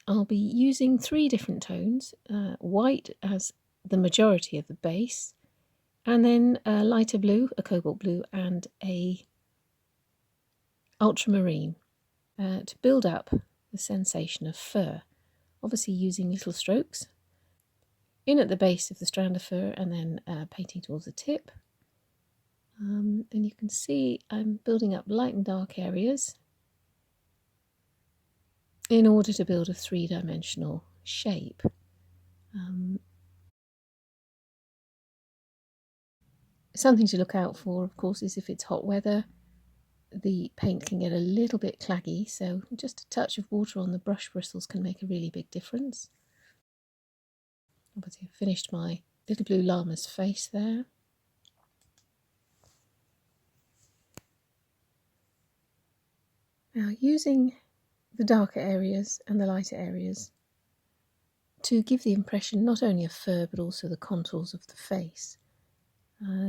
I'll be using 3 different tones, white as the majority of the base, and then a lighter blue, a cobalt blue, and a ultramarine to build up the sensation of fur. Obviously using little strokes in at the base of the strand of fur and then painting towards the tip. And you can see I'm building up light and dark areas in order to build a 3-dimensional shape. Something to look out for, of course, is if it's hot weather, the paint can get a little bit claggy, so just a touch of water on the brush bristles can make a really big difference. Obviously, I've finished my little blue llama's face there. Now, using the darker areas and the lighter areas to give the impression not only of fur but also the contours of the face.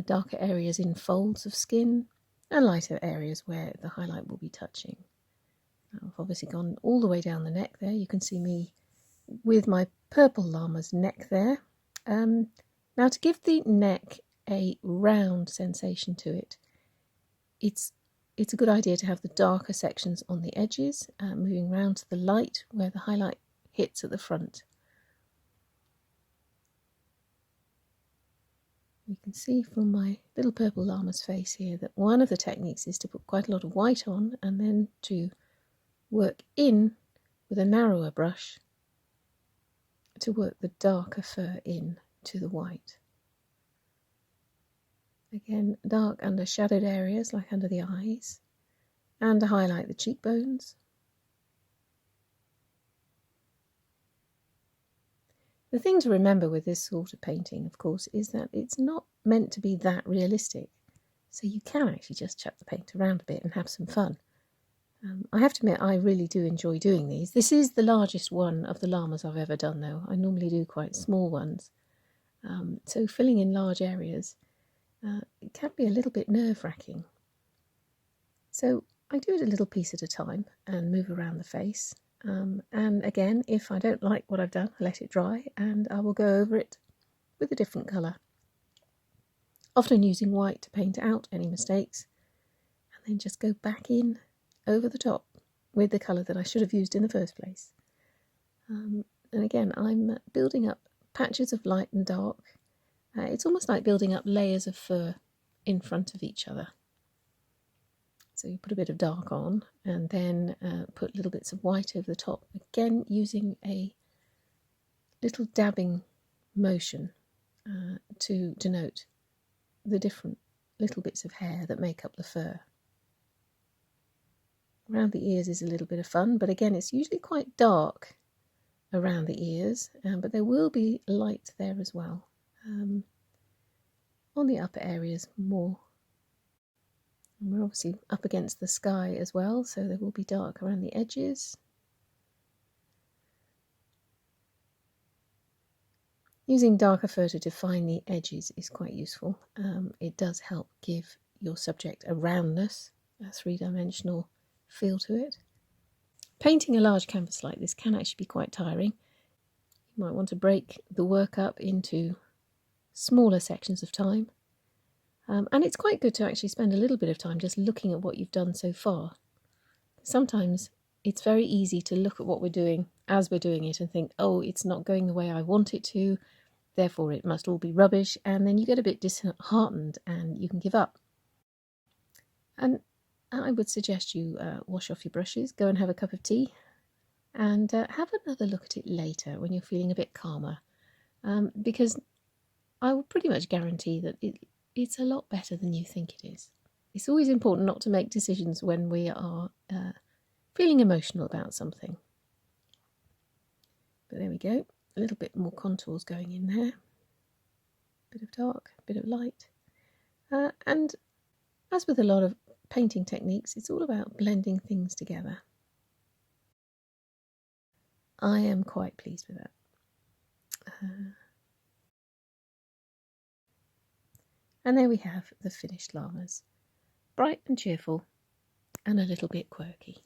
Darker areas in folds of skin and lighter areas where the highlight will be touching. Now, I've obviously gone all the way down the neck there. You can see me with my purple llama's neck there. Now, to give the neck a round sensation to it, it's a good idea to have the darker sections on the edges, moving round to the light where the highlight hits at the front. You can see from my little purple llama's face here that one of the techniques is to put quite a lot of white on and then to work in with a narrower brush to work the darker fur in to the white. Again, dark under shadowed areas like under the eyes, and to highlight the cheekbones. The thing to remember with this sort of painting, of course, is that it's not meant to be that realistic. So you can actually just chuck the paint around a bit and have some fun. I have to admit, I really do enjoy doing these. This is the largest one of the llamas I've ever done, though. I normally do quite small ones. So filling in large areas, it can be a little bit nerve-wracking. So I do it a little piece at a time and move around the face. And again, if I don't like what I've done, I let it dry and I will go over it with a different colour. Often using white to paint out any mistakes, and then just go back in over the top with the colour that I should have used in the first place. And again, I'm building up patches of light and dark. It's almost like building up layers of fur in front of each other. So you put a bit of dark on and then put little bits of white over the top, again using a little dabbing motion to denote the different little bits of hair that make up the fur. Around the ears is a little bit of fun, but again it's usually quite dark around the ears, but there will be light there as well. On the upper areas more. And we're obviously up against the sky as well, so there will be dark around the edges. Using darker fur to define the edges is quite useful. It does help give your subject a roundness, a 3-dimensional feel to it. Painting a large canvas like this can actually be quite tiring. You might want to break the work up into smaller sections of time. And it's quite good to actually spend a little bit of time just looking at what you've done so far. Sometimes it's very easy to look at what we're doing as we're doing it and think, oh, it's not going the way I want it to, therefore it must all be rubbish, and then you get a bit disheartened and you can give up. And I would suggest you wash off your brushes, go and have a cup of tea, and have another look at it later when you're feeling a bit calmer, because I will pretty much guarantee that it's a lot better than you think it is. It's always important not to make decisions when we are feeling emotional about something. But there we go, a little bit more contours going in there. Bit of dark, bit of light. And as with a lot of painting techniques, it's all about blending things together. I am quite pleased with that. And there we have the finished llamas. Bright and cheerful and a little bit quirky.